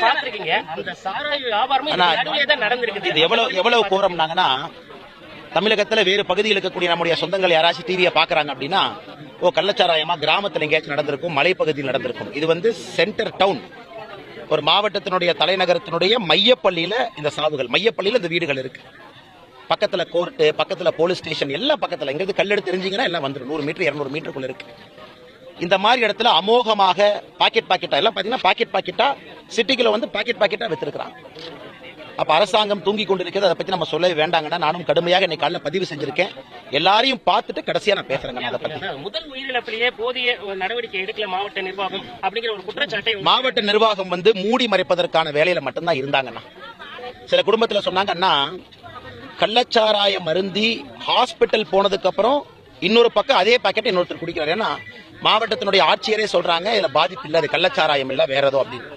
பாத்துருக்கீங்க. அந்த சாராய வியாபாரமும் நடந்திருக்கு. இது எவ்வளவு கோரம்னாங்கன்னா, தமிழகத்துல வேறு பகுதியில் இருக்கக்கூடிய நம்முடைய சொந்தங்கள் யாராச்சும் டிவியை பாக்குறாங்க அப்படின்னா, கள்ளச்சாராயமா கிராமத்துல எங்கேயாச்சும் நடந்திருக்கும், மலைப்பகுதியில் நடந்திருக்கும். இது சென்டர் டவுன், ஒரு மாவட்டத்தினுடைய தலைநகரத்தினுடைய மையப்பள்ளியில இந்த சாவுகள், மையப்பள்ளியில இந்த வீடுகள் இருக்கு. பக்கத்துல கோர்ட்டு, பக்கத்துல போலீஸ் ஸ்டேஷன், எல்லாம் பக்கத்துல. இங்கிருந்து கல்லெடுத்து தெரிஞ்சீங்கன்னா எல்லாம் வந்துடும். 100 மீட்டர் 200 மீட்டருக்குள்ள இருக்கு. இந்த மாதிரி இடத்துல அமோகமாக பாக்கெட்டா எல்லாம் பாத்தீங்கன்னா பாக்கெட்டா சிட்டிக்குள்ள பாக்கெட்டா வித்திருக்கிறாங்க. அப்ப அரசாங்கம் தூங்கி கொண்டிருக்கிறது. அதை பத்தி நம்ம சொல்லவே வேண்டாங்கன்னா, நானும் கடுமையாக இன்னைக்கு காலையில் பதிவு செஞ்சிருக்கேன். எல்லாரையும் பார்த்துட்டு கடைசியா நான் பேசுறேன். அதை பத்தி முதல் உயிரிழப்பிலேயே போதிய நடவடிக்கை எடுக்கல மாவட்ட நிர்வாகம் அப்படிங்கிற ஒரு குற்றச்சாட்டை மாவட்ட நிர்வாகம் மூடி மறைப்பதற்கான வேலையில மட்டும்தான் இருந்தாங்கன்னா. சில குடும்பத்துல சொன்னாங்கன்னா, கள்ளச்சாராய மருந்தி ஹாஸ்பிட்டல் போனதுக்கு அப்புறம் இன்னொரு பக்கம் அதே பாக்கெட் இன்னொருத்தர் குடிக்கிறார். ஏன்னா மாவட்டத்தினுடைய ஆட்சியரே சொல்றாங்க, இதுல பாதிப்பு இல்ல, அது கள்ளச்சாராயம் இல்ல, வேற ஏதோ அப்படின்னு.